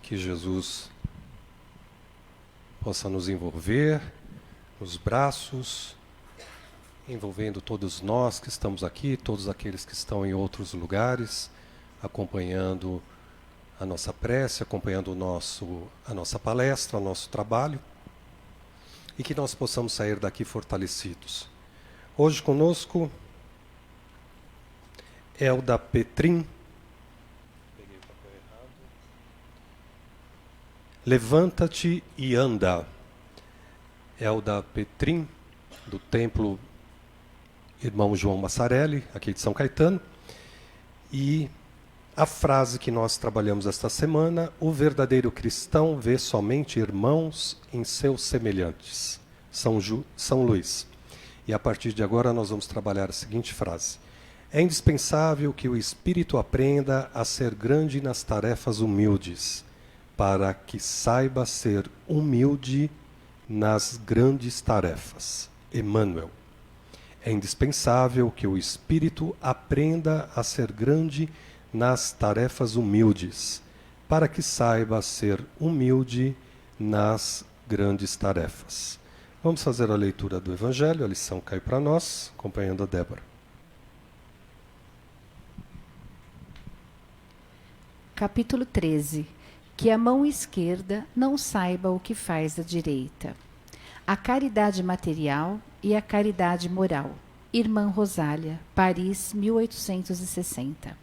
Que Jesus possa nos envolver nos braços, envolvendo todos nós que estamos aqui, todos aqueles que estão em outros lugares, acompanhando a nossa prece, acompanhando a nossa palestra, o nosso trabalho, e que nós possamos sair daqui fortalecidos. Hoje conosco Elda Petrin. Peguei o papel errado. Levanta-te e anda. Elda Petrin, do Templo Irmão João Massarelli, aqui de São Caetano. E a frase que nós trabalhamos esta semana: o verdadeiro cristão vê somente irmãos em seus semelhantes. São Luís. E a partir de agora nós vamos trabalhar a seguinte frase: é indispensável que o espírito aprenda a ser grande nas tarefas humildes, para que saiba ser humilde nas grandes tarefas. Emmanuel. É indispensável que o espírito aprenda a ser grande nas tarefas humildes, para que saiba ser humilde nas grandes tarefas. Vamos fazer a leitura do Evangelho, a lição cai para nós, acompanhando a Débora. Capítulo 13. Que a mão esquerda não saiba o que faz a direita. A caridade material e a caridade moral. Irmã Rosália, Paris, 1860.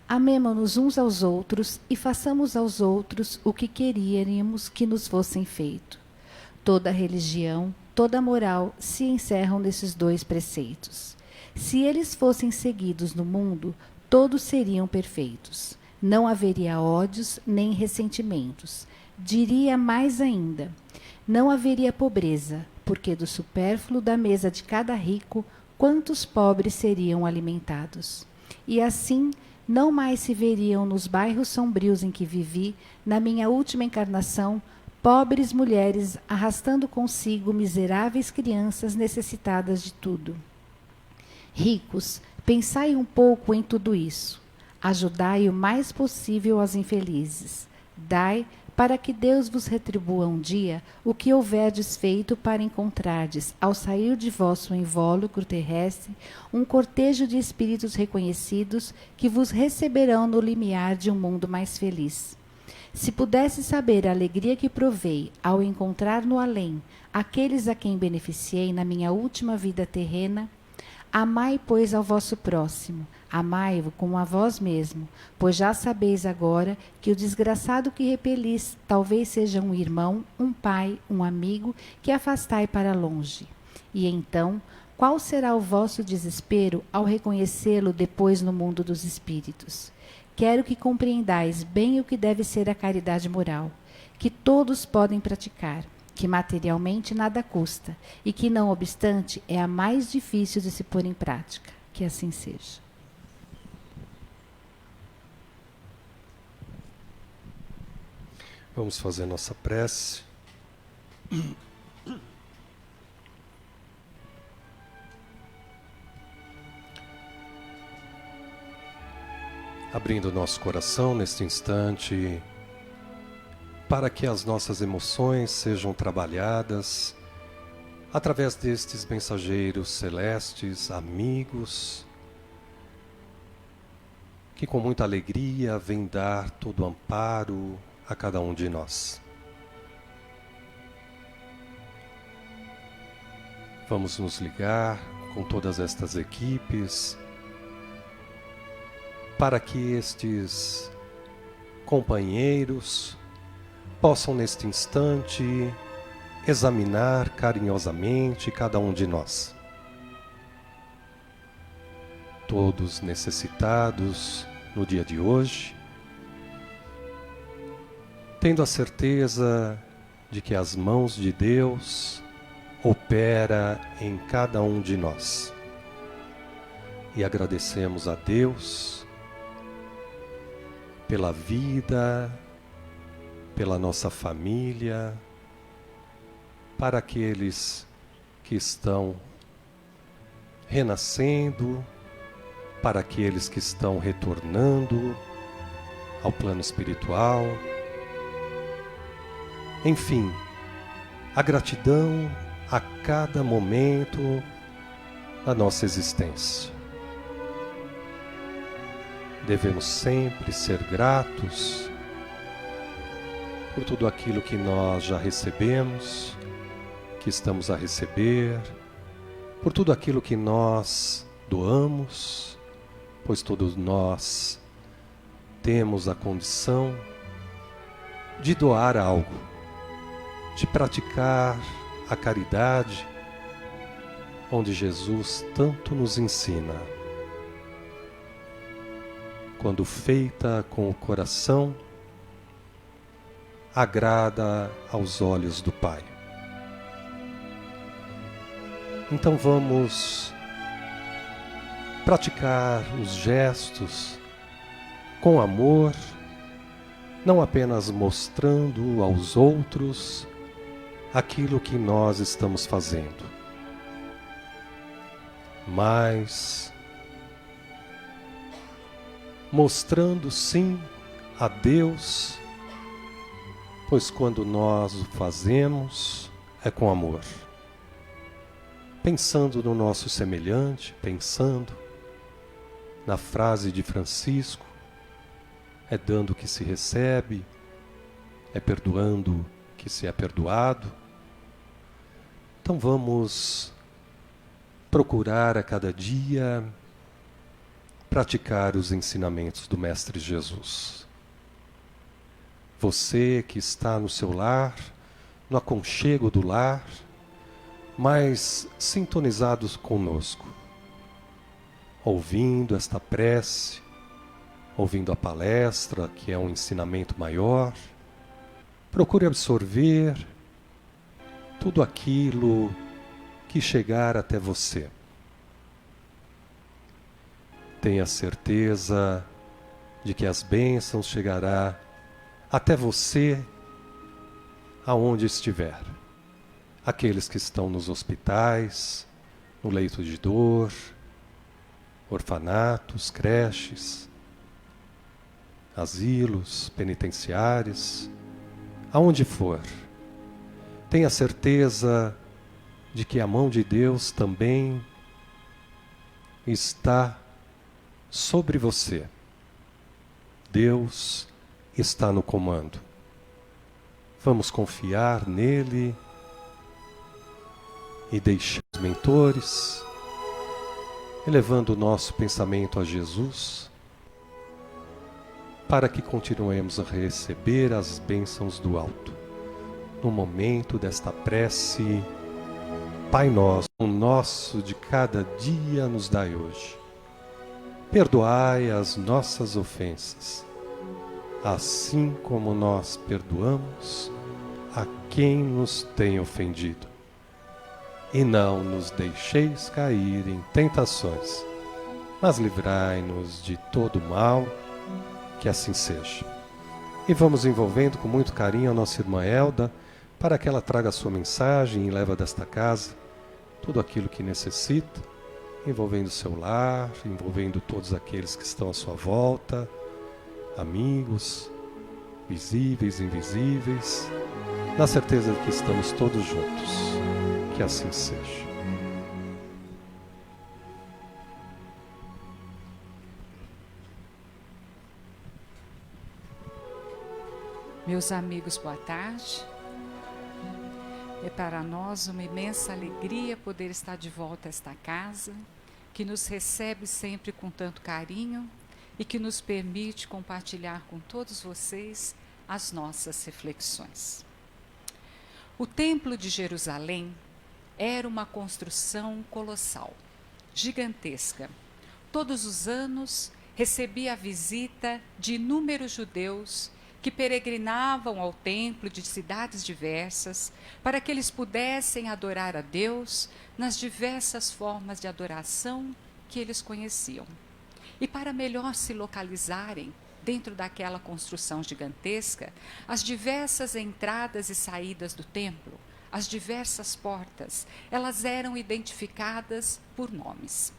Amemo-nos uns aos outros e façamos aos outros o que queríamos que nos fossem feito. Toda religião, toda moral se encerram nesses dois preceitos. Se eles fossem seguidos no mundo, todos seriam perfeitos. Não haveria ódios nem ressentimentos. Diria mais ainda, não haveria pobreza, porque do supérfluo da mesa de cada rico, quantos pobres seriam alimentados? E assim, não mais se veriam nos bairros sombrios em que vivi, na minha última encarnação, pobres mulheres arrastando consigo miseráveis crianças necessitadas de tudo. Ricos, pensai um pouco em tudo isso. Ajudai o mais possível aos infelizes. Dai, para que Deus vos retribua um dia o que houverdes feito para encontrardes, ao sair de vosso invólucro terrestre, um cortejo de espíritos reconhecidos que vos receberão no limiar de um mundo mais feliz. Se pudesse saber a alegria que provei ao encontrar no além aqueles a quem beneficiei na minha última vida terrena, amai, pois, ao vosso próximo, amai-o como a vós mesmo, pois já sabeis agora que o desgraçado que repelis talvez seja um irmão, um pai, um amigo, que afastai para longe. E então, qual será o vosso desespero ao reconhecê-lo depois no mundo dos espíritos? Quero que compreendais bem o que deve ser a caridade moral, que todos podem praticar, que materialmente nada custa e que, não obstante, é a mais difícil de se pôr em prática. Que assim seja. Vamos fazer nossa prece. Abrindo nosso coração neste instante, para que as nossas emoções sejam trabalhadas através destes mensageiros celestes, amigos, que com muita alegria vêm dar todo o amparo a cada um de nós. Vamos nos ligar com todas estas equipes para que estes companheiros possam neste instante examinar carinhosamente cada um de nós. Todos necessitados no dia de hoje, tendo a certeza de que as mãos de Deus opera em cada um de nós. E agradecemos a Deus pela vida, pela nossa família, para aqueles que estão renascendo, para aqueles que estão retornando ao plano espiritual, Enfim, a gratidão a cada momento da nossa existência. Devemos sempre ser gratos por tudo aquilo que nós já recebemos, que estamos a receber, por tudo aquilo que nós doamos, pois todos nós temos a condição de doar algo, de praticar a caridade, onde Jesus tanto nos ensina. Quando feita com o coração, agrada aos olhos do Pai. Então vamos praticar os gestos com amor, não apenas mostrando aos outros aquilo que nós estamos fazendo, mas mostrando sim a Deus, pois quando nós o fazemos é com amor, pensando no nosso semelhante, pensando na frase de Francisco: é dando que se recebe, é perdoando que se é perdoado. Então vamos procurar a cada dia praticar os ensinamentos do Mestre Jesus. Você que está no seu lar, no aconchego do lar, mas sintonizados conosco, ouvindo esta prece, ouvindo a palestra, que é um ensinamento maior, procure absorver tudo aquilo que chegar até você. Tenha certeza de que as bênçãos chegarão até você aonde estiver. Aqueles que estão nos hospitais, no leito de dor, orfanatos, creches, asilos, penitenciários, aonde for, tenha certeza de que a mão de Deus também está sobre você. Deus está no comando. Vamos confiar nele e deixar os mentores, elevando o nosso pensamento a Jesus, para que continuemos a receber as bênçãos do alto. No momento desta prece: Pai nosso, o nosso de cada dia nos dai hoje. Perdoai as nossas ofensas, assim como nós perdoamos a quem nos tem ofendido. E não nos deixeis cair em tentações, mas livrai-nos de todo mal, que assim seja. E vamos envolvendo com muito carinho a nossa irmã Elda, para que ela traga a sua mensagem e leve desta casa tudo aquilo que necessita, envolvendo o seu lar, envolvendo todos aqueles que estão à sua volta, amigos, visíveis, invisíveis, na certeza de que estamos todos juntos. Que assim seja. Meus amigos, boa tarde. É para nós uma imensa alegria poder estar de volta a esta casa, que nos recebe sempre com tanto carinho e que nos permite compartilhar com todos vocês as nossas reflexões. O Templo de Jerusalém era uma construção colossal, gigantesca. Todos os anos recebia a visita de inúmeros judeus que peregrinavam ao templo de cidades diversas, para que eles pudessem adorar a Deus nas diversas formas de adoração que eles conheciam. E para melhor se localizarem dentro daquela construção gigantesca, as diversas entradas e saídas do templo, as diversas portas, elas eram identificadas por nomes.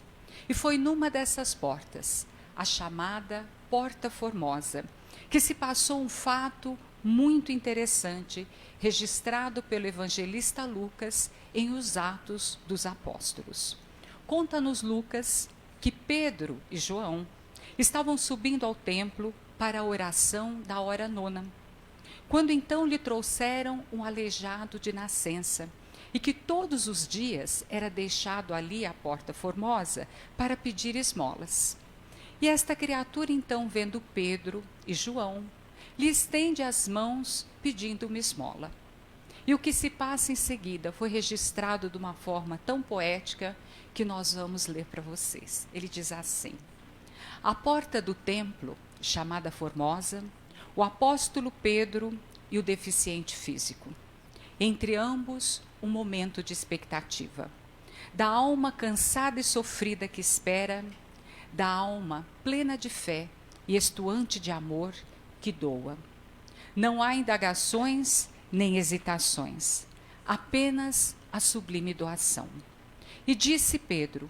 E foi numa dessas portas, a chamada Porta Formosa, que se passou um fato muito interessante, registrado pelo evangelista Lucas em Os Atos dos Apóstolos. Conta-nos Lucas que Pedro e João estavam subindo ao templo para a oração da hora nona, quando então lhe trouxeram um aleijado de nascença, e que todos os dias era deixado ali à porta formosa para pedir esmolas. E esta criatura então, vendo Pedro e João, lhe estende as mãos pedindo uma esmola. E o que se passa em seguida foi registrado de uma forma tão poética que nós vamos ler para vocês. Ele diz assim: à porta do templo, chamada Formosa, o apóstolo Pedro e o deficiente físico. Entre ambos, um momento de expectativa. Da alma cansada e sofrida que espera, da alma plena de fé e estuante de amor que doa. Não há indagações nem hesitações, apenas a sublime doação. E disse Pedro: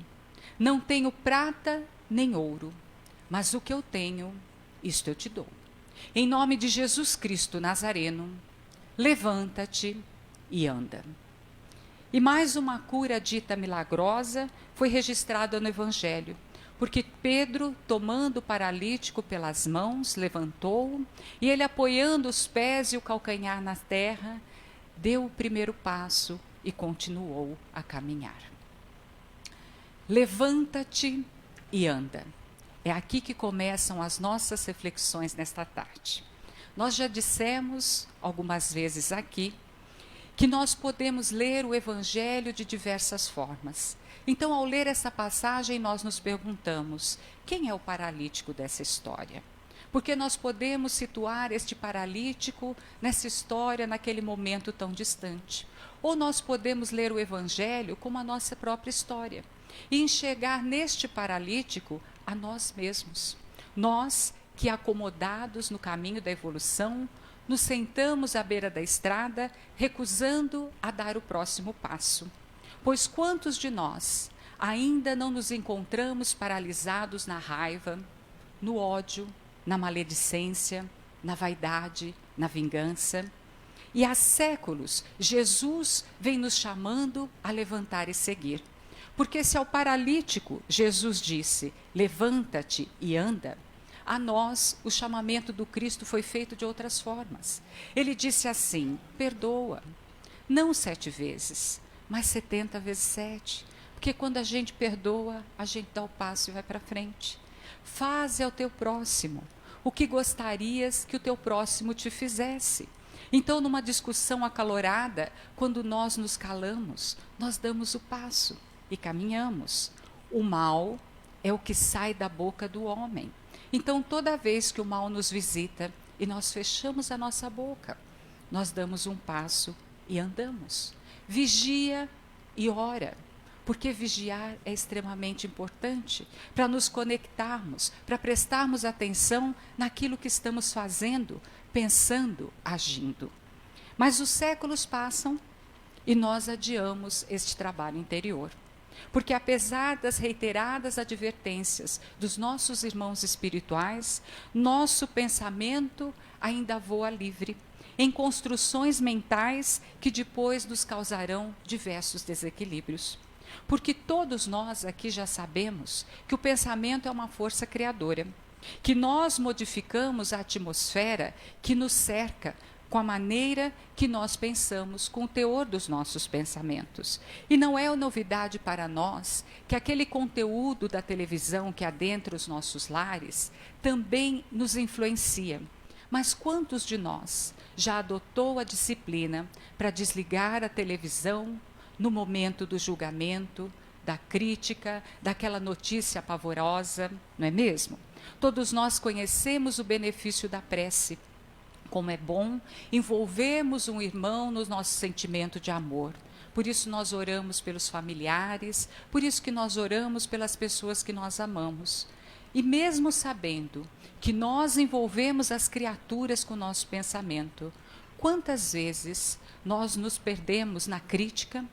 não tenho prata nem ouro, mas o que eu tenho, isto eu te dou. Em nome de Jesus Cristo Nazareno, levanta-te e anda. E mais uma cura dita milagrosa foi registrada no Evangelho, porque Pedro, tomando o paralítico pelas mãos, levantou-o, e ele, apoiando os pés e o calcanhar na terra, deu o primeiro passo e continuou a caminhar. Levanta-te e anda. É aqui que começam as nossas reflexões nesta tarde. Nós já dissemos algumas vezes aqui que nós podemos ler o Evangelho de diversas formas. Então, ao ler essa passagem, nós nos perguntamos: quem é o paralítico dessa história? Porque nós podemos situar este paralítico nessa história, naquele momento tão distante. Ou nós podemos ler o Evangelho como a nossa própria história e enxergar neste paralítico a nós mesmos. Nós que, acomodados no caminho da evolução, nos sentamos à beira da estrada, recusando a dar o próximo passo. Pois quantos de nós ainda não nos encontramos paralisados na raiva, no ódio, na maledicência, na vaidade, na vingança? E há séculos, Jesus vem nos chamando a levantar e seguir. Porque se ao paralítico Jesus disse: levanta-te e anda, a nós o chamamento do Cristo foi feito de outras formas. Ele disse assim: perdoa, não 7 vezes, mas 70 vezes 7. Porque quando a gente perdoa, a gente dá o passo e vai para frente. Faze ao teu próximo o que gostarias que o teu próximo te fizesse. Então, numa discussão acalorada, quando nós nos calamos, nós damos o passo e caminhamos. O mal é o que sai da boca do homem. Então, toda vez que o mal nos visita e nós fechamos a nossa boca, nós damos um passo e andamos. Vigia e ora, porque vigiar é extremamente importante para nos conectarmos, para prestarmos atenção naquilo que estamos fazendo, pensando, agindo. Mas os séculos passam e nós adiamos este trabalho interior. Porque apesar das reiteradas advertências dos nossos irmãos espirituais, nosso pensamento ainda voa livre, em construções mentais que depois nos causarão diversos desequilíbrios. Porque todos nós aqui já sabemos que o pensamento é uma força criadora, que nós modificamos a atmosfera que nos cerca, com a maneira que nós pensamos, com o teor dos nossos pensamentos. E não é novidade para nós que aquele conteúdo da televisão que adentra os nossos lares também nos influencia. Mas quantos de nós já adotou a disciplina para desligar a televisão no momento do julgamento, da crítica, daquela notícia pavorosa, não é mesmo? Todos nós conhecemos o benefício da prece. Como é bom envolvermos um irmão no nosso sentimento de amor. Por isso nós oramos pelos familiares, por isso que nós oramos pelas pessoas que nós amamos. E mesmo sabendo que nós envolvemos as criaturas com o nosso pensamento, quantas vezes nós nos perdemos na crítica,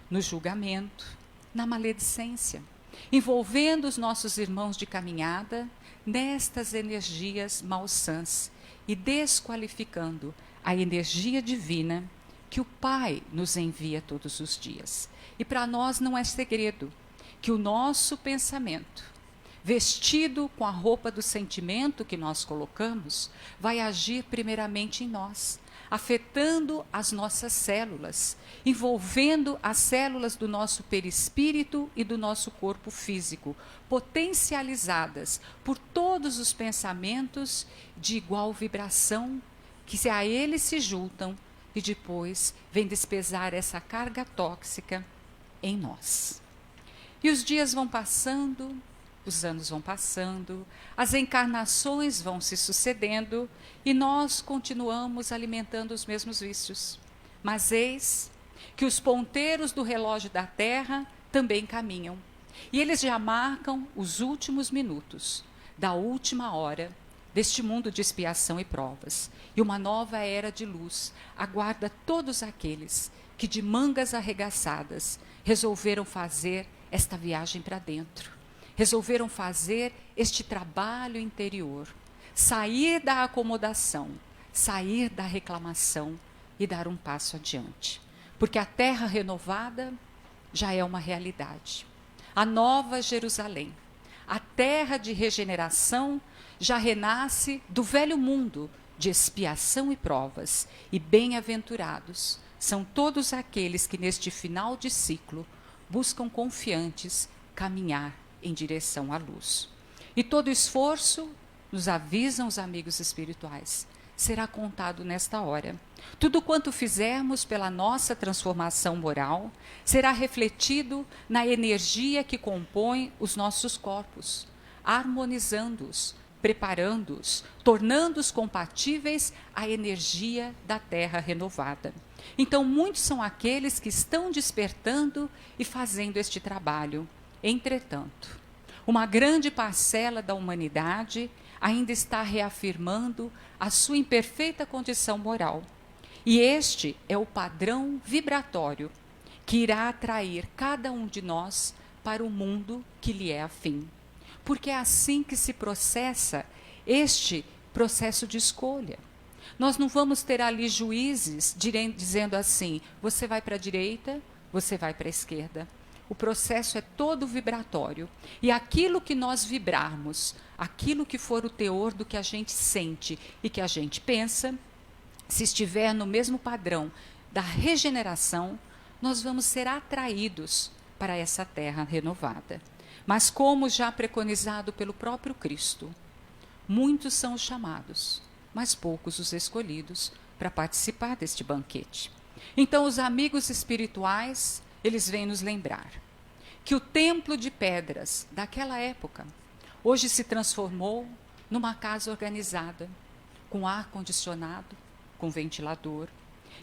no julgamento, na maledicência, envolvendo os nossos irmãos de caminhada nestas energias malsãs, e desqualificando a energia divina que o Pai nos envia todos os dias. E para nós não é segredo que o nosso pensamento, vestido com a roupa do sentimento que nós colocamos, vai agir primeiramente em nós, afetando as nossas células, envolvendo as células do nosso perispírito e do nosso corpo físico, potencializadas por todos os pensamentos de igual vibração, que a eles se juntam e depois vem despesar essa carga tóxica em nós. E os dias vão passando, os anos vão passando, as encarnações vão se sucedendo e nós continuamos alimentando os mesmos vícios. Mas eis que os ponteiros do relógio da Terra também caminham. E eles já marcam os últimos minutos da última hora deste mundo de expiação e provas. E uma nova era de luz aguarda todos aqueles que de mangas arregaçadas resolveram fazer esta viagem para dentro. Resolveram fazer este trabalho interior, sair da acomodação, sair da reclamação e dar um passo adiante. Porque a terra renovada já é uma realidade. A nova Jerusalém, a terra de regeneração, já renasce do velho mundo de expiação e provas. E bem-aventurados são todos aqueles que neste final de ciclo buscam confiantes caminhar em direção à luz. E todo esforço, nos avisam os amigos espirituais, será contado nesta hora. Tudo quanto fizermos pela nossa transformação moral será refletido na energia que compõe os nossos corpos, harmonizando-os, preparando-os, tornando-os compatíveis à energia da terra renovada. Então, muitos são aqueles que estão despertando e fazendo este trabalho. Entretanto, uma grande parcela da humanidade ainda está reafirmando a sua imperfeita condição moral. E este é o padrão vibratório que irá atrair cada um de nós para o mundo que lhe é afim. Porque é assim que se processa este processo de escolha. Nós não vamos ter ali juízes dizendo assim, você vai para a direita, você vai para a esquerda. O processo é todo vibratório. E aquilo que nós vibrarmos, aquilo que for o teor do que a gente sente e que a gente pensa, se estiver no mesmo padrão da regeneração, nós vamos ser atraídos para essa terra renovada. Mas como já preconizado pelo próprio Cristo, muitos são os chamados, mas poucos os escolhidos para participar deste banquete. Então os amigos espirituais, eles vêm nos lembrar que o templo de pedras daquela época hoje se transformou numa casa organizada, com ar-condicionado, com ventilador,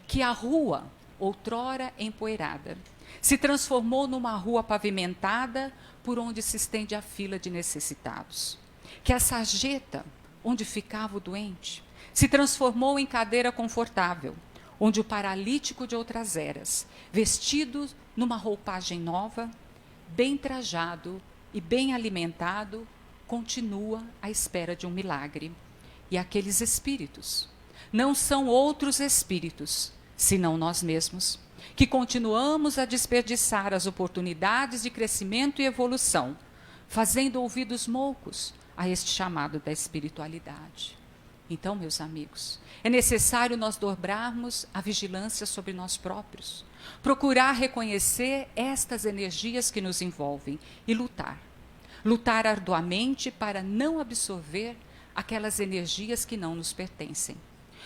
que a rua, outrora empoeirada, se transformou numa rua pavimentada por onde se estende a fila de necessitados, que a sarjeta, onde ficava o doente, se transformou em cadeira confortável, onde o paralítico de outras eras, vestido numa roupagem nova, bem trajado e bem alimentado, continua à espera de um milagre. E aqueles espíritos não são outros espíritos, senão nós mesmos, que continuamos a desperdiçar as oportunidades de crescimento e evolução, fazendo ouvidos moucos a este chamado da espiritualidade. Então, meus amigos, é necessário nós dobrarmos a vigilância sobre nós próprios, procurar reconhecer estas energias que nos envolvem e lutar. Lutar arduamente para não absorver aquelas energias que não nos pertencem.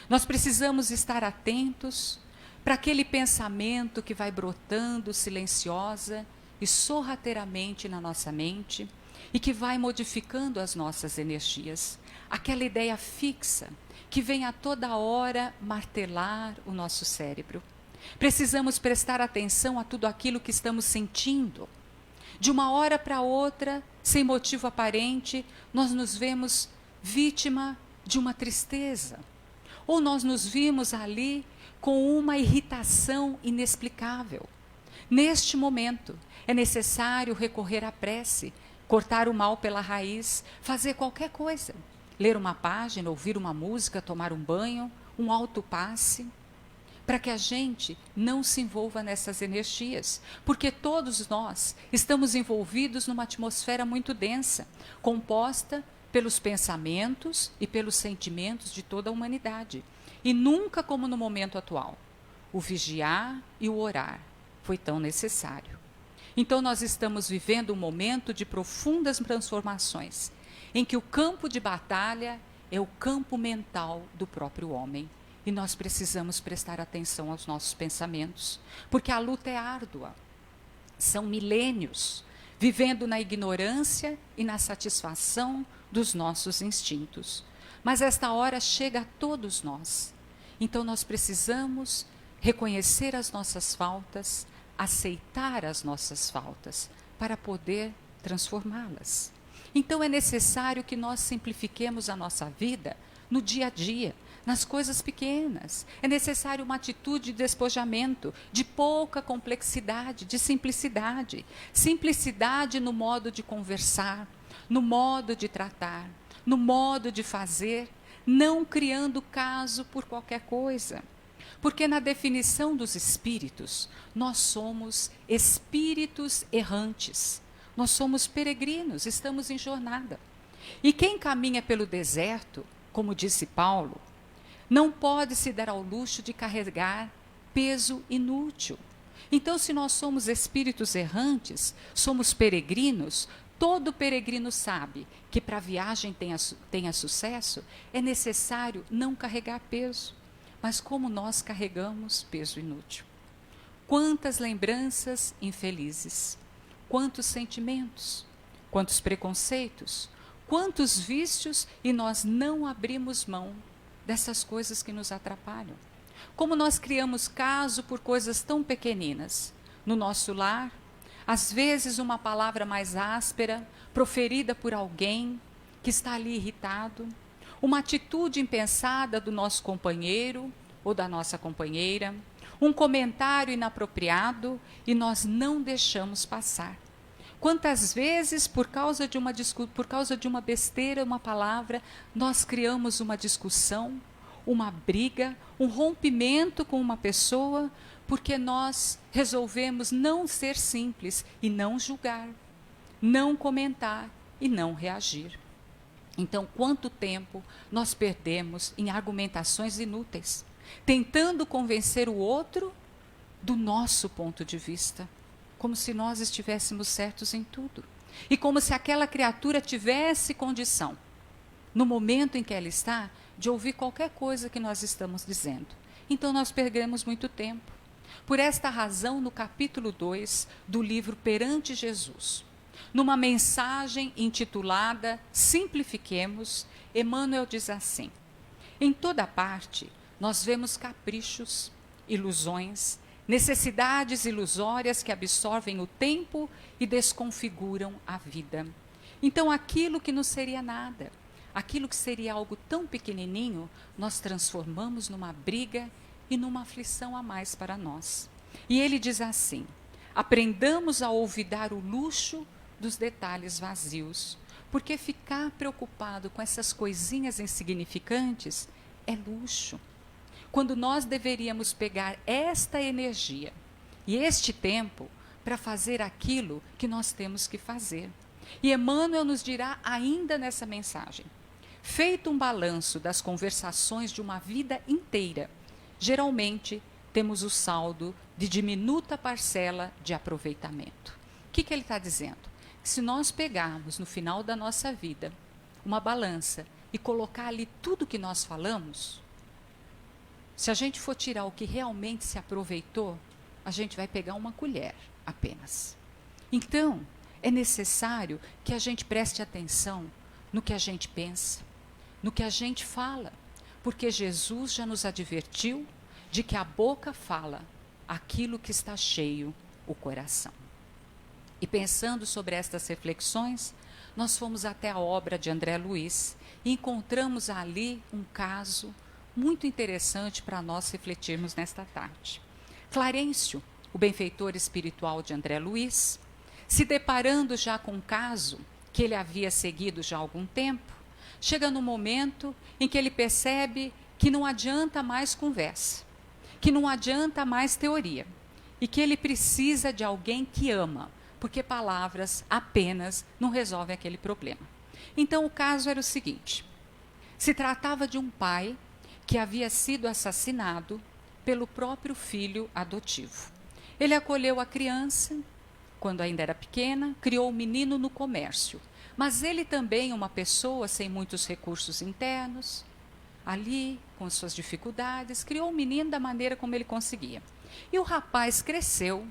Nós precisamos estar atentos para aquele pensamento que vai brotando silenciosa e sorrateiramente na nossa mente e que vai modificando as nossas energias. Aquela ideia fixa que vem a toda hora martelar o nosso cérebro. Precisamos prestar atenção a tudo aquilo que estamos sentindo. De uma hora para outra, sem motivo aparente, nós nos vemos vítima de uma tristeza. Ou nós nos vimos ali com uma irritação inexplicável. Neste momento, é necessário recorrer à prece, cortar o mal pela raiz, fazer qualquer coisa. Ler uma página, ouvir uma música, tomar um banho, um autopasse, para que a gente não se envolva nessas energias, porque todos nós estamos envolvidos numa atmosfera muito densa, composta pelos pensamentos e pelos sentimentos de toda a humanidade. E nunca como no momento atual, o vigiar e o orar foi tão necessário. Então nós estamos vivendo um momento de profundas transformações, em que o campo de batalha é o campo mental do próprio homem. E nós precisamos prestar atenção aos nossos pensamentos, porque a luta é árdua. São milênios vivendo na ignorância e na satisfação dos nossos instintos. Mas esta hora chega a todos nós. Então nós precisamos reconhecer as nossas faltas, aceitar as nossas faltas, para poder transformá-las. Então é necessário que nós simplifiquemos a nossa vida no dia a dia, nas coisas pequenas. É necessário uma atitude de despojamento, de pouca complexidade, de simplicidade. Simplicidade no modo de conversar, no modo de tratar, no modo de fazer, não criando caso por qualquer coisa. Porque na definição dos espíritos, nós somos espíritos errantes. Nós somos peregrinos, estamos em jornada. E quem caminha pelo deserto, como disse Paulo, não pode se dar ao luxo de carregar peso inútil. Então, se nós somos espíritos errantes, somos peregrinos, todo peregrino sabe que para a viagem tenha sucesso, é necessário não carregar peso. Mas como nós carregamos peso inútil? Quantas lembranças infelizes, quantos sentimentos, quantos preconceitos, quantos vícios, e nós não abrimos mão dessas coisas que nos atrapalham. Como nós criamos caso por coisas tão pequeninas. No nosso lar, às vezes uma palavra mais áspera, proferida por alguém que está ali irritado, uma atitude impensada do nosso companheiro ou da nossa companheira, um comentário inapropriado, e nós não deixamos passar. Quantas vezes, por causa de uma besteira, uma palavra, nós criamos uma discussão, uma briga, um rompimento com uma pessoa, porque nós resolvemos não ser simples e não julgar, não comentar e não reagir. Então, quanto tempo nós perdemos em argumentações inúteis, tentando convencer o outro do nosso ponto de vista, como se nós estivéssemos certos em tudo. E como se aquela criatura tivesse condição, no momento em que ela está, de ouvir qualquer coisa que nós estamos dizendo. Então nós perdemos muito tempo. Por esta razão, no capítulo 2 do livro Perante Jesus, numa mensagem intitulada Simplifiquemos, Emmanuel diz assim: em toda parte nós vemos caprichos, ilusões, necessidades ilusórias que absorvem o tempo e desconfiguram a vida. Então aquilo que não seria nada, aquilo que seria algo tão pequenininho, nós transformamos numa briga e numa aflição a mais para nós. E ele diz assim: aprendamos a olvidar o luxo dos detalhes vazios, porque ficar preocupado com essas coisinhas insignificantes é luxo, quando nós deveríamos pegar esta energia e este tempo para fazer aquilo que nós temos que fazer. E Emmanuel nos dirá ainda nessa mensagem: feito um balanço das conversações de uma vida inteira, geralmente temos o saldo de diminuta parcela de aproveitamento. O que ele está dizendo? Se nós pegarmos no final da nossa vida uma balança e colocar ali tudo que nós falamos, se a gente for tirar o que realmente se aproveitou, a gente vai pegar uma colher apenas. Então, é necessário que a gente preste atenção no que a gente pensa, no que a gente fala, porque Jesus já nos advertiu de que a boca fala aquilo que está cheio o coração. E pensando sobre estas reflexões, nós fomos até a obra de André Luiz e encontramos ali um caso muito interessante para nós refletirmos nesta tarde. Clarencio, o benfeitor espiritual de André Luiz, se deparando já com um caso que ele havia seguido já há algum tempo, chega no momento em que ele percebe que não adianta mais conversa, que não adianta mais teoria, e que ele precisa de alguém que ama, porque palavras apenas não resolvem aquele problema. Então o caso era o seguinte: se tratava de um pai que havia sido assassinado pelo próprio filho adotivo. Ele acolheu a criança quando ainda era pequena, criou o menino no comércio, mas ele também, uma pessoa sem muitos recursos internos, ali com suas dificuldades, criou o menino da maneira como ele conseguia. E o rapaz cresceu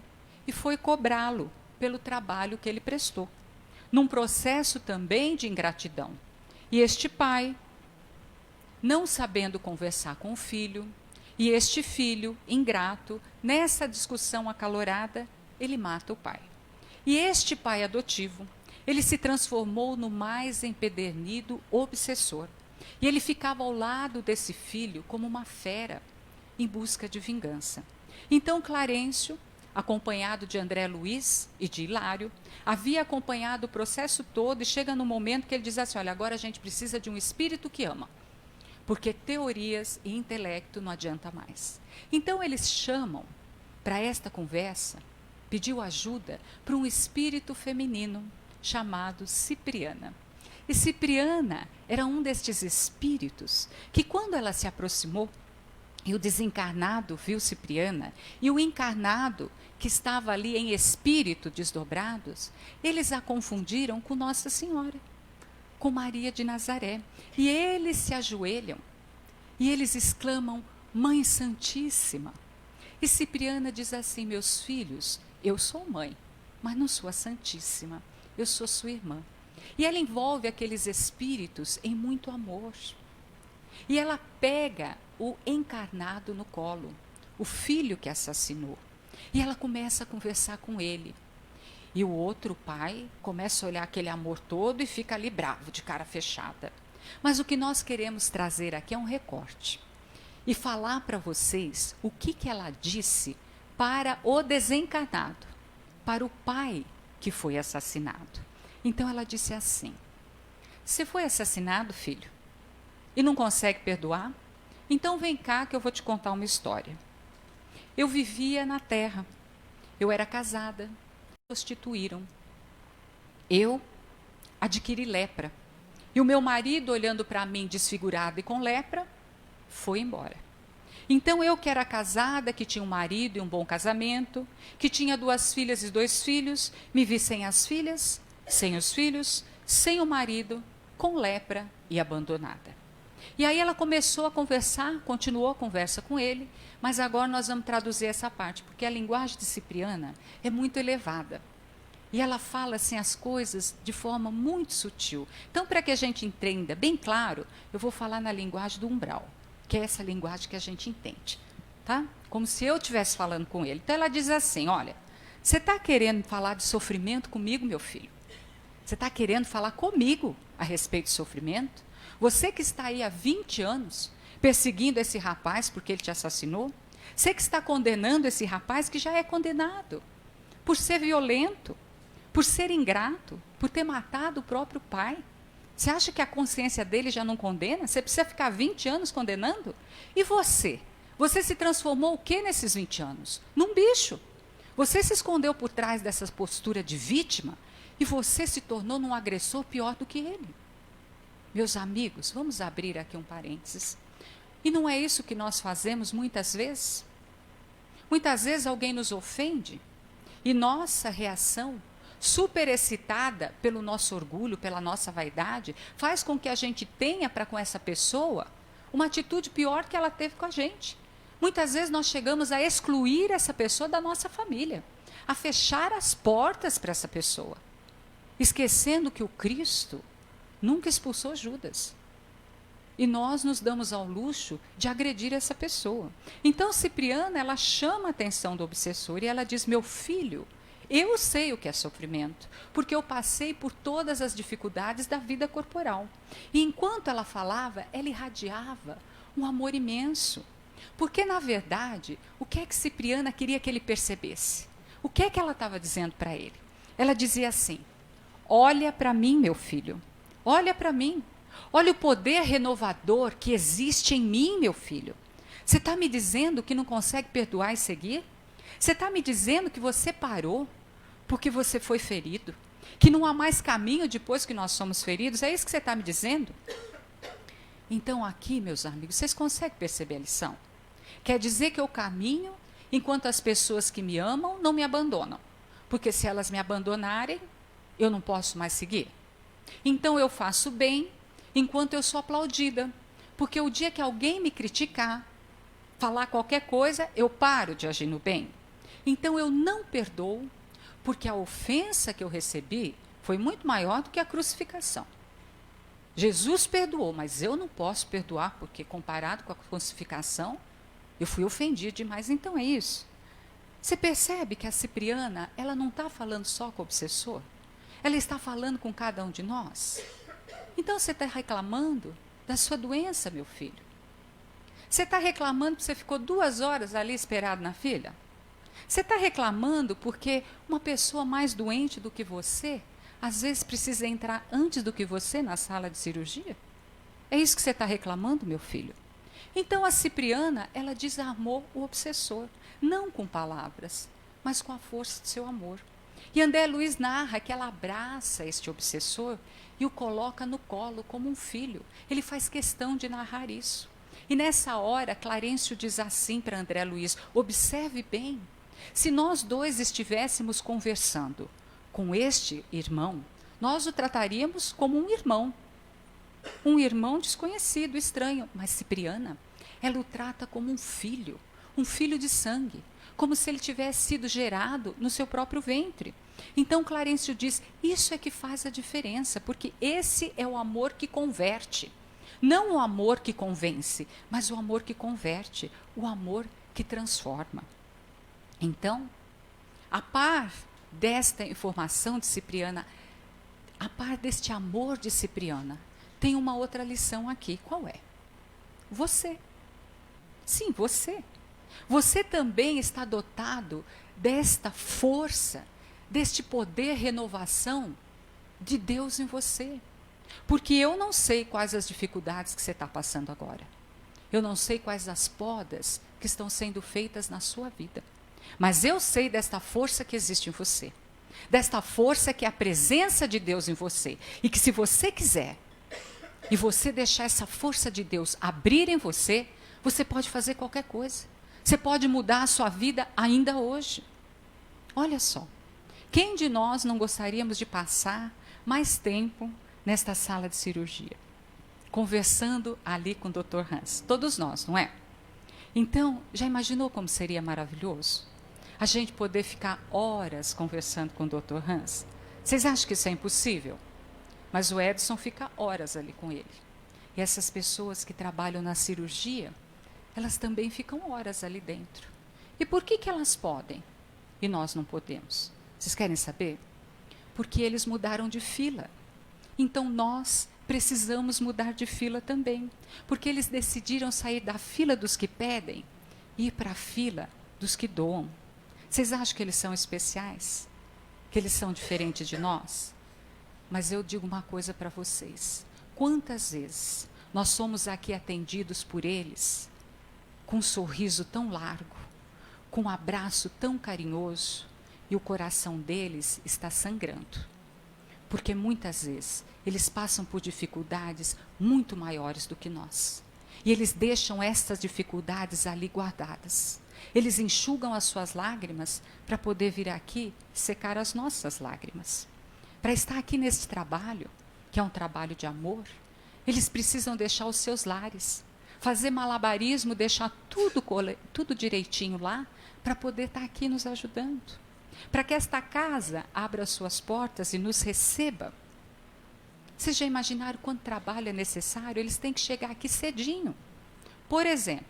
e foi cobrá-lo pelo trabalho que ele prestou, num processo também de ingratidão. E este pai, não sabendo conversar com o filho, e este filho, ingrato, nessa discussão acalorada, ele mata o pai. E este pai adotivo, ele se transformou no mais empedernido obsessor. E ele ficava ao lado desse filho como uma fera, em busca de vingança. Então Clarencio, acompanhado de André Luiz e de Hilário, havia acompanhado o processo todo, e chega no momento que ele diz assim: olha, agora a gente precisa de um espírito que ama, porque teorias e intelecto não adianta mais. Então eles chamam para esta conversa, pediu ajuda para um espírito feminino chamado Cipriana. E Cipriana era um destes espíritos que, quando ela se aproximou, e o desencarnado viu Cipriana, e o encarnado, que estava ali em espírito desdobrados, eles a confundiram com Nossa Senhora, com Maria de Nazaré. E eles se ajoelham, e eles exclamam: Mãe Santíssima. E Cipriana diz assim: meus filhos, eu sou mãe, mas não sou a Santíssima, eu sou sua irmã. E ela envolve aqueles espíritos em muito amor. E ela pega o encarnado no colo, o filho que assassinou. E ela começa a conversar com ele. E o outro pai começa a olhar aquele amor todo e fica ali bravo, de cara fechada. Mas o que nós queremos trazer aqui é um recorte. E falar para vocês o que ela disse para o desencarnado, para o pai que foi assassinado. Então ela disse assim: você foi assassinado, filho, e não consegue perdoar? Então vem cá que eu vou te contar uma história. Eu vivia na terra, eu era casada, me prostituíram. Eu adquiri lepra. E o meu marido, olhando para mim desfigurado e com lepra, foi embora. Então eu, que era casada, que tinha um marido e um bom casamento, que tinha 2 filhas e 2 filhos, me vi sem as filhas, sem os filhos, sem o marido, com lepra e abandonada. E aí ela começou a conversar, continuou a conversa com ele, mas agora nós vamos traduzir essa parte, porque a linguagem de Cipriana é muito elevada. E ela fala assim as coisas de forma muito sutil. Então, para que a gente entenda bem claro, eu vou falar na linguagem do umbral, que é essa linguagem que a gente entende, tá? Como se eu estivesse falando com ele. Então ela diz assim: olha, você está querendo falar de sofrimento comigo, meu filho? Você está querendo falar comigo a respeito de sofrimento? Você que está aí há 20 anos perseguindo esse rapaz porque ele te assassinou? Você que está condenando esse rapaz que já é condenado por ser violento, por ser ingrato, por ter matado o próprio pai? Você acha que a consciência dele já não condena? Você precisa ficar 20 anos condenando? E você? Você se transformou o que nesses 20 anos? Num bicho. Você se escondeu por trás dessa postura de vítima e você se tornou num agressor pior do que ele. Meus amigos, vamos abrir aqui um parênteses. E não é isso que nós fazemos muitas vezes? Muitas vezes alguém nos ofende e nossa reação, super excitada pelo nosso orgulho, pela nossa vaidade, faz com que a gente tenha para com essa pessoa uma atitude pior que ela teve com a gente. Muitas vezes nós chegamos a excluir essa pessoa da nossa família, a fechar as portas para essa pessoa, esquecendo que o Cristo nunca expulsou Judas. E nós nos damos ao luxo de agredir essa pessoa. Então Cipriana, ela chama a atenção do obsessor e ela diz: meu filho, eu sei o que é sofrimento, porque eu passei por todas as dificuldades da vida corporal. E enquanto ela falava, ela irradiava um amor imenso. Porque, na verdade, o que é que Cipriana queria que ele percebesse? O que é que ela estava dizendo para ele? Ela dizia assim: olha para mim, meu filho, olha para mim. Olha o poder renovador que existe em mim, meu filho. Você está me dizendo que não consegue perdoar e seguir? Você está me dizendo que você parou porque você foi ferido? Que não há mais caminho depois que nós somos feridos? É isso que você está me dizendo? Então aqui, meus amigos, vocês conseguem perceber a lição? Quer dizer que eu caminho enquanto as pessoas que me amam não me abandonam. Porque se elas me abandonarem, eu não posso mais seguir. Então eu faço bem enquanto eu sou aplaudida. Porque o dia que alguém me criticar, falar qualquer coisa, eu paro de agir no bem. Então eu não perdoo, porque a ofensa que eu recebi foi muito maior do que a crucificação. Jesus perdoou, mas eu não posso perdoar, porque comparado com a crucificação, eu fui ofendido demais. Então é isso. Você percebe que a Cipriana, ela não está falando só com o obsessor? Ela está falando com cada um de nós. Então você está reclamando da sua doença, meu filho. Você está reclamando porque você ficou 2 horas ali esperado na fila? Você está reclamando porque uma pessoa mais doente do que você, às vezes precisa entrar antes do que você na sala de cirurgia? É isso que você está reclamando, meu filho? Então a Cipriana, ela desarmou o obsessor, não com palavras, mas com a força de seu amor. E André Luiz narra que ela abraça este obsessor e o coloca no colo como um filho. Ele faz questão de narrar isso. E nessa hora, Clarencio diz assim para André Luiz: observe bem, se nós dois estivéssemos conversando com este irmão, nós o trataríamos como um irmão desconhecido, estranho. Mas Cipriana, ela o trata como um filho de sangue, como se ele tivesse sido gerado no seu próprio ventre. Então Clarencio diz, isso é que faz a diferença, porque esse é o amor que converte. Não o amor que convence, mas o amor que converte, o amor que transforma. Então, a par desta informação de Cipriana, a par deste amor de Cipriana, tem uma outra lição aqui. Qual é? Você. Sim, você. Você também está dotado desta força, deste poder renovação de Deus em você. Porque eu não sei quais as dificuldades que você está passando agora. Eu não sei quais as podas que estão sendo feitas na sua vida. Mas eu sei desta força que existe em você. Desta força que é a presença de Deus em você. E que se você quiser, e você deixar essa força de Deus abrir em você, você pode fazer qualquer coisa. Você pode mudar a sua vida ainda hoje. Olha só, quem de nós não gostaríamos de passar mais tempo nesta sala de cirurgia, conversando ali com o Dr. Hans? Todos nós, não é? Então, já imaginou como seria maravilhoso? A gente poder ficar horas conversando com o Dr. Hans? Vocês acham que isso é impossível? Mas o Edson fica horas ali com ele. E essas pessoas que trabalham na cirurgia, elas também ficam horas ali dentro. E por que elas podem e nós não podemos? Vocês querem saber? Porque eles mudaram de fila. Então nós precisamos mudar de fila também. Porque eles decidiram sair da fila dos que pedem e ir para a fila dos que doam. Vocês acham que eles são especiais? Que eles são diferentes de nós? Mas eu digo uma coisa para vocês. Quantas vezes nós somos aqui atendidos por eles com um sorriso tão largo, com um abraço tão carinhoso, e o coração deles está sangrando. Porque muitas vezes eles passam por dificuldades muito maiores do que nós. E eles deixam essas dificuldades ali guardadas. Eles enxugam as suas lágrimas para poder vir aqui secar as nossas lágrimas. Para estar aqui nesse trabalho, que é um trabalho de amor, eles precisam deixar os seus lares, fazer malabarismo, deixar tudo direitinho lá, para poder estar aqui nos ajudando. Para que esta casa abra suas portas e nos receba. Vocês já imaginaram quanto trabalho é necessário? Eles têm que chegar aqui cedinho. Por exemplo,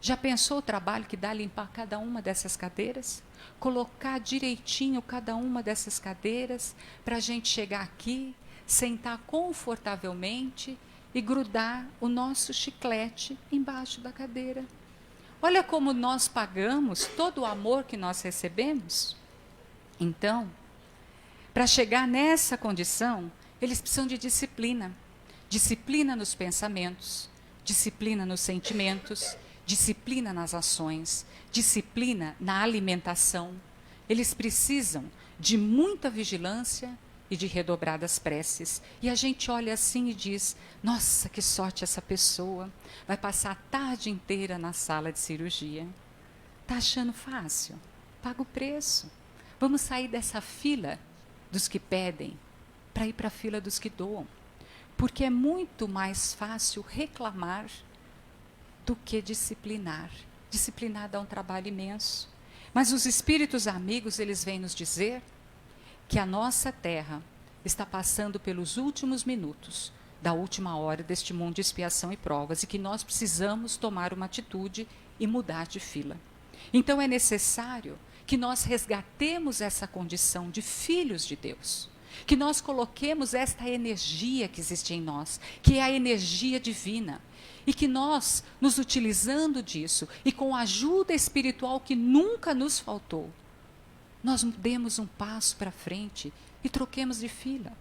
já pensou o trabalho que dá limpar cada uma dessas cadeiras? Colocar direitinho cada uma dessas cadeiras para a gente chegar aqui, sentar confortavelmente e grudar o nosso chiclete embaixo da cadeira. Olha como nós pagamos todo o amor que nós recebemos. Então, para chegar nessa condição, eles precisam de disciplina. disciplina nos pensamentos, disciplina nos sentimentos, disciplina nas ações, disciplina na alimentação. Eles precisam de muita vigilância e de redobradas preces. E a gente olha assim e diz, nossa, que sorte essa pessoa, vai passar a tarde inteira na sala de cirurgia. Está achando fácil? Paga o preço. Vamos sair dessa fila dos que pedem para ir para a fila dos que doam. Porque é muito mais fácil reclamar do que disciplinar. Disciplinar dá um trabalho imenso. Mas os espíritos amigos, eles vêm nos dizer que a nossa terra está passando pelos últimos minutos da última hora deste mundo de expiação e provas e que nós precisamos tomar uma atitude e mudar de fila. Então é necessário que nós resgatemos essa condição de filhos de Deus, que nós coloquemos esta energia que existe em nós, que é a energia divina, e que nós, nos utilizando disso e com a ajuda espiritual que nunca nos faltou, nós demos um passo para frente e troquemos de fila.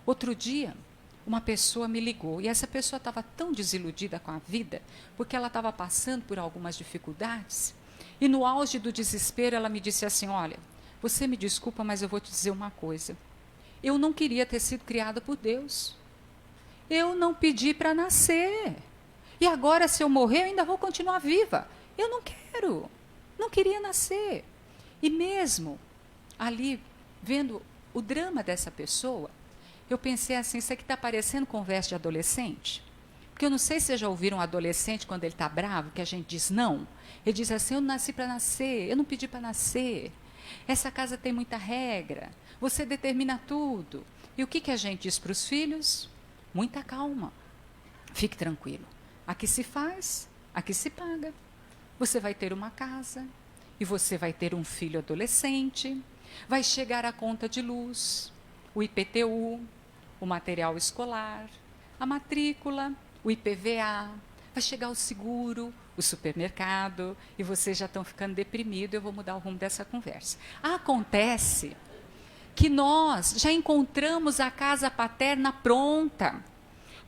Outro dia, uma pessoa me ligou e essa pessoa estava tão desiludida com a vida, porque ela estava passando por algumas dificuldades, e no auge do desespero ela me disse assim, olha, você me desculpa, mas eu vou te dizer uma coisa. Eu não queria ter sido criada por Deus. Eu não pedi para nascer. E agora, se eu morrer, eu ainda vou continuar viva. Eu não quero. Não queria nascer. E mesmo ali, vendo o drama dessa pessoa, eu pensei assim, isso aqui está parecendo conversa de adolescente. Porque eu não sei se vocês já ouviram um adolescente, quando ele está bravo, que a gente diz não. Ele diz assim, eu não nasci para nascer, eu não pedi para nascer. Essa casa tem muita regra, você determina tudo. E o que a gente diz para os filhos? Muita calma, fique tranquilo. Aqui se faz, aqui se paga. Você vai ter uma casa, e você vai ter um filho adolescente, vai chegar a conta de luz, o IPTU, o material escolar, a matrícula, o IPVA, vai chegar o seguro, o supermercado, e vocês já estão ficando deprimidos, eu vou mudar o rumo dessa conversa. Acontece que nós já encontramos a casa paterna pronta.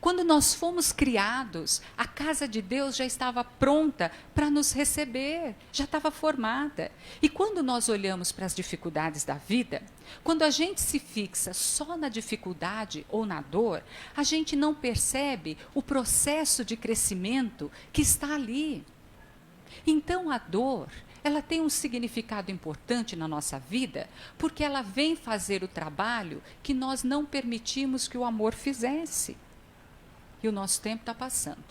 Quando nós fomos criados, a casa de Deus já estava pronta para nos receber, já estava formada. E quando nós olhamos para as dificuldades da vida, quando a gente se fixa só na dificuldade ou na dor, a gente não percebe o processo de crescimento que está ali. Então a dor, ela tem um significado importante na nossa vida, porque ela vem fazer o trabalho que nós não permitimos que o amor fizesse. E o nosso tempo está passando.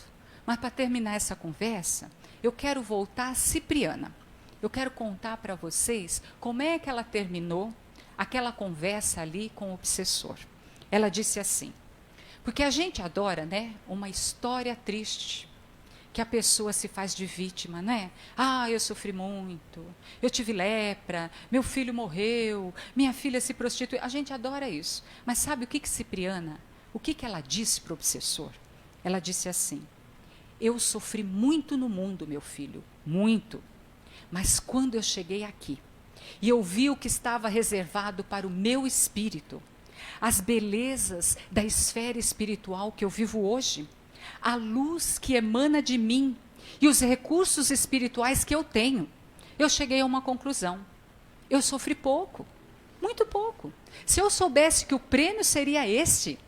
Mas para terminar essa conversa, eu quero voltar a Cipriana. Eu quero contar para vocês como é que ela terminou aquela conversa ali com o obsessor. Ela disse assim, porque a gente adora, né, uma história triste, que a pessoa se faz de vítima, né? Ah, eu sofri muito, eu tive lepra, meu filho morreu, minha filha se prostituiu. A gente adora isso. Mas sabe o que Cipriana, o que ela disse para o obsessor? Ela disse assim, eu sofri muito no mundo, meu filho, muito. Mas quando eu cheguei aqui, e eu vi o que estava reservado para o meu espírito, as belezas da esfera espiritual que eu vivo hoje, a luz que emana de mim e os recursos espirituais que eu tenho, eu cheguei a uma conclusão. Eu sofri pouco, muito pouco. Se eu soubesse que o prêmio seria esse,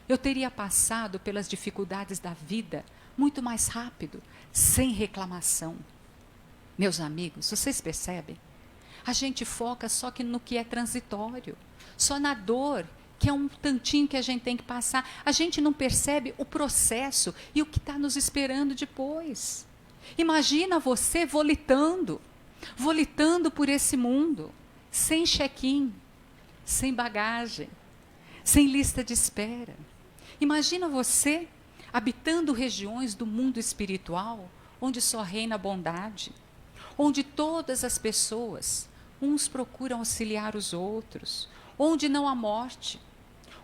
eu teria passado pelas dificuldades da vida muito mais rápido, sem reclamação. Meus amigos, vocês percebem? A gente foca só no que é transitório, só na dor, que é um tantinho que a gente tem que passar. A gente não percebe o processo e o que está nos esperando depois. Imagina você volitando por esse mundo, sem check-in, sem bagagem, sem lista de espera. Imagina você habitando regiões do mundo espiritual, onde só reina a bondade, onde todas as pessoas, uns procuram auxiliar os outros, onde não há morte,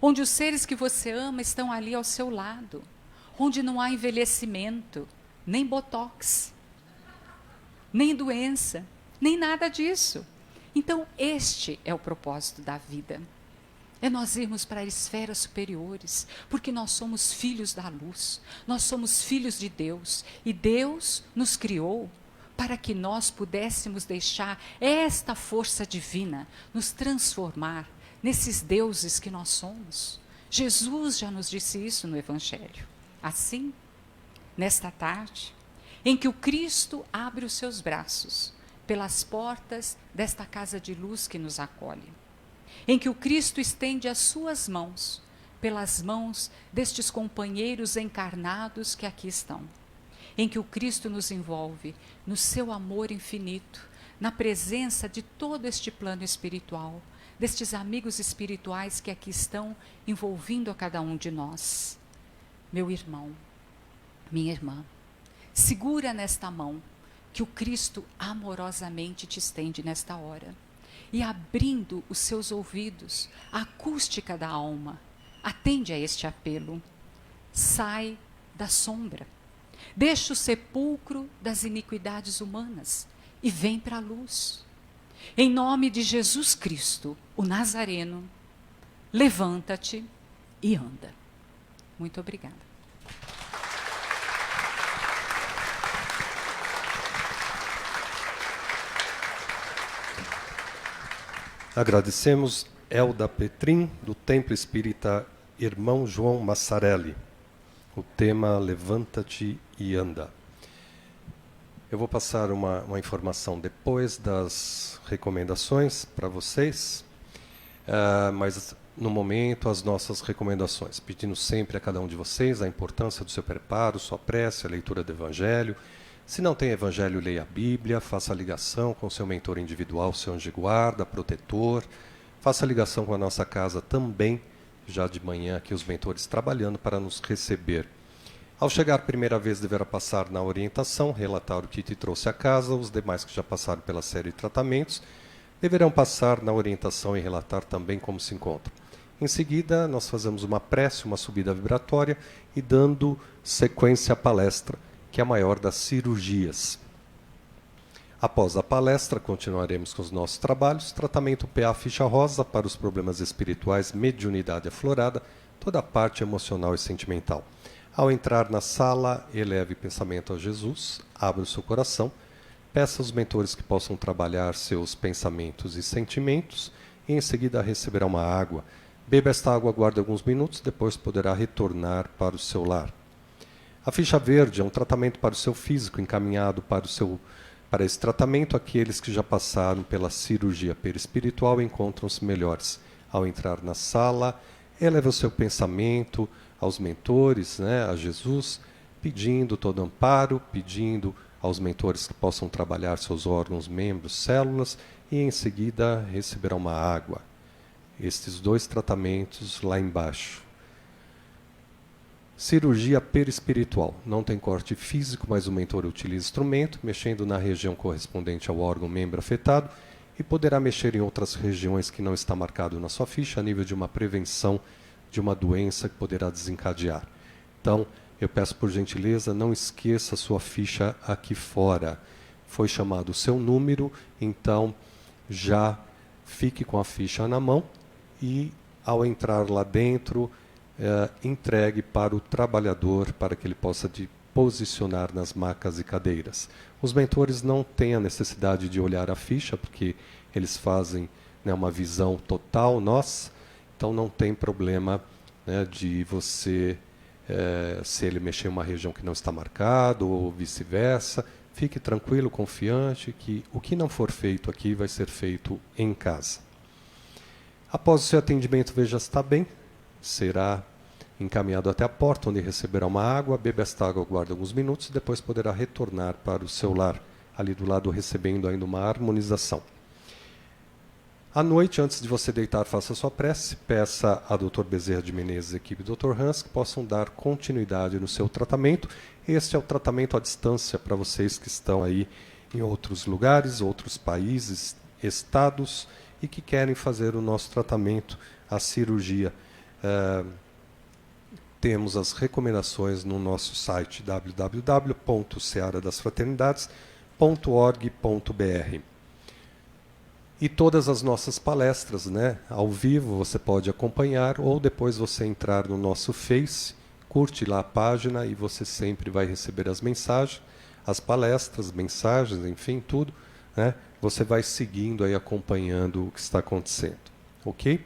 onde os seres que você ama estão ali ao seu lado, onde não há envelhecimento, nem botox, nem doença, nem nada disso. Então, este é o propósito da vida. É nós irmos para esferas superiores, porque nós somos filhos da luz, nós somos filhos de Deus, e Deus nos criou para que nós pudéssemos deixar esta força divina nos transformar nesses deuses que nós somos. Jesus já nos disse isso no Evangelho. Assim, nesta tarde, em que o Cristo abre os seus braços pelas portas desta casa de luz que nos acolhe, em que o Cristo estende as suas mãos pelas mãos destes companheiros encarnados que aqui estão, em que o Cristo nos envolve no seu amor infinito, na presença de todo este plano espiritual, destes amigos espirituais que aqui estão envolvendo a cada um de nós. Meu irmão, minha irmã, segura nesta mão que o Cristo amorosamente te estende nesta hora, e abrindo os seus ouvidos, a acústica da alma, atende a este apelo. Sai da sombra, deixa o sepulcro das iniquidades humanas e vem para a luz. Em nome de Jesus Cristo, o Nazareno, levanta-te e anda. Muito obrigada. Agradecemos Elda Petrin, do Templo Espírita Irmão João Massarelli. O tema Levanta-te e anda. Eu vou passar uma informação depois das recomendações para vocês, mas no momento as nossas recomendações, pedindo sempre a cada um de vocês a importância do seu preparo, sua prece, a leitura do Evangelho. Se não tem Evangelho, leia a Bíblia, faça ligação com seu mentor individual, seu anjo de guarda, protetor, faça ligação com a nossa casa também, já de manhã aqui os mentores trabalhando para nos receber. Ao chegar a primeira vez, deverá passar na orientação, relatar o que te trouxe a casa. Os demais que já passaram pela série de tratamentos deverão passar na orientação e relatar também como se encontram. Em seguida, nós fazemos uma prece, uma subida vibratória e dando sequência à palestra, que é a maior das cirurgias. Após a palestra, continuaremos com os nossos trabalhos. Tratamento PA ficha rosa para os problemas espirituais, mediunidade aflorada, toda a parte emocional e sentimental. Ao entrar na sala, eleve pensamento a Jesus, abra o seu coração, peça aos mentores que possam trabalhar seus pensamentos e sentimentos, e em seguida receberá uma água. Beba esta água, aguarde alguns minutos, depois poderá retornar para o seu lar. A ficha verde é um tratamento para o seu físico, encaminhado para esse tratamento. Aqueles que já passaram pela cirurgia perispiritual encontram-se melhores. Ao entrar na sala, eleve o seu pensamento aos mentores, a Jesus, pedindo todo amparo, pedindo aos mentores que possam trabalhar seus órgãos, membros, células, e em seguida receberá uma água. Estes dois tratamentos lá embaixo. Cirurgia perispiritual. Não tem corte físico, mas o mentor utiliza instrumento, mexendo na região correspondente ao órgão membro afetado, e poderá mexer em outras regiões que não está marcado na sua ficha, a nível de uma prevenção de uma doença que poderá desencadear. Então, eu peço por gentileza, não esqueça a sua ficha aqui fora. Foi chamado o seu número, então já fique com a ficha na mão e, ao entrar lá dentro, entregue para o trabalhador, para que ele possa posicionar nas macas e cadeiras. Os mentores não têm a necessidade de olhar a ficha, porque eles fazem uma visão total nossa, então não tem problema de você, se ele mexer em uma região que não está marcado, ou vice-versa. Fique tranquilo, confiante, que o que não for feito aqui vai ser feito em casa. Após o seu atendimento, veja se está bem, será encaminhado até a porta, onde receberá uma água. Beba esta água, aguarde alguns minutos, e depois poderá retornar para o seu lar, ali do lado recebendo ainda uma harmonização. À noite, antes de você deitar, faça sua prece, peça a Dr. Bezerra de Menezes e a equipe do Dr. Hans que possam dar continuidade no seu tratamento. Este é o tratamento à distância para vocês que estão aí em outros lugares, outros países, estados, e que querem fazer o nosso tratamento, a cirurgia. Temos as recomendações no nosso site www.searadasfraternidades.org.br. E todas as nossas palestras, né, ao vivo, você pode acompanhar, ou depois você entrar no nosso Face, curte lá a página e você sempre vai receber as mensagens, as palestras, mensagens, enfim, tudo, né? Você vai seguindo aí, acompanhando o que está acontecendo, ok?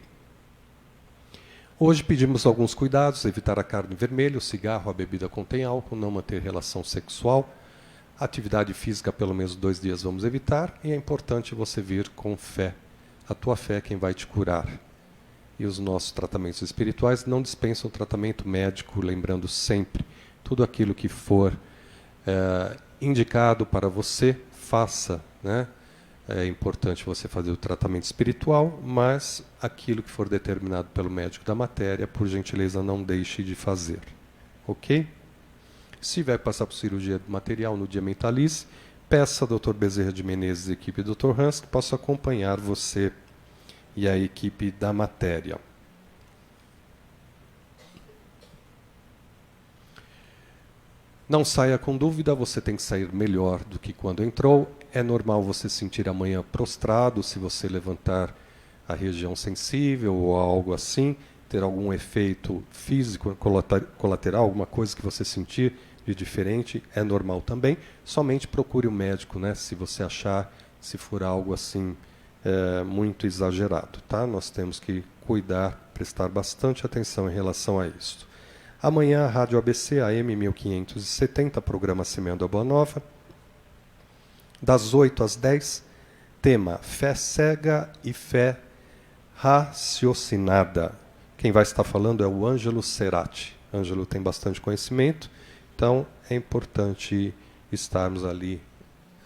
Hoje pedimos alguns cuidados: evitar a carne vermelha, o cigarro, a bebida contém álcool, não manter relação sexual, atividade física pelo menos 2 dias vamos evitar, e é importante você vir com fé. A tua fé é quem vai te curar. E os nossos tratamentos espirituais não dispensam tratamento médico, lembrando sempre, tudo aquilo que for indicado para você, faça, né? É importante você fazer o tratamento espiritual, mas aquilo que for determinado pelo médico da matéria, por gentileza, não deixe de fazer. Ok? Se vai passar por cirurgia do material no dia Mentalize, peça ao Dr. Bezerra de Menezes e equipe do Dr. Hans que possa acompanhar você e a equipe da matéria. Não saia com dúvida, você tem que sair melhor do que quando entrou. É normal você sentir amanhã prostrado, se você levantar a região sensível ou algo assim, ter algum efeito físico colateral, alguma coisa que você sentir de diferente, é normal também. Somente procure o médico, né, se você achar, se for algo assim muito exagerado, tá? Nós temos que cuidar, prestar bastante atenção em relação a isso. Amanhã, a Rádio ABC, AM 1570, programa Semeando a Boa Nova, das 8 às 10, tema Fé Cega e Fé Raciocinada. Quem vai estar falando é o Ângelo Cerati. Ângelo tem bastante conhecimento, então é importante estarmos ali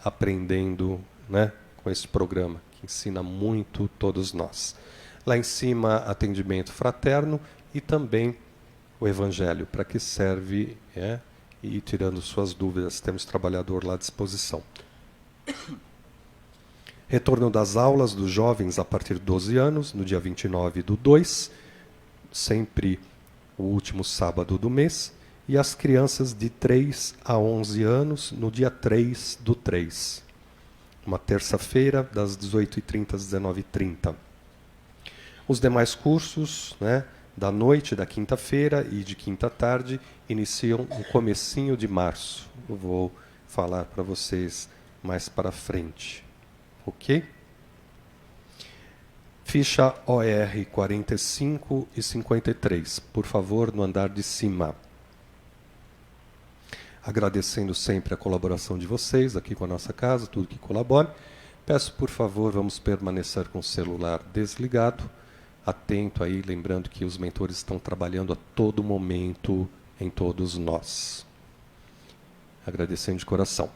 aprendendo, né, com esse programa, que ensina muito todos nós. Lá em cima, atendimento fraterno e também o Evangelho, para que serve, e tirando suas dúvidas, temos trabalhador lá à disposição. Retorno das aulas dos jovens a partir de 12 anos, no dia 29/2, sempre o último sábado do mês, e as crianças de 3 a 11 anos, no dia 3/3, uma terça-feira, das 18h30 às 19h30. Os demais cursos, né, da noite da quinta-feira e de quinta tarde iniciam no comecinho de março. Eu vou falar para vocês mais para frente, ok? Ficha OR 45 e 53, por favor, no andar de cima. Agradecendo sempre a colaboração de vocês aqui com a nossa casa, tudo que colabore. Peço, por favor, vamos permanecer com o celular desligado, atento aí, lembrando que os mentores estão trabalhando a todo momento em todos nós. Agradecendo de coração.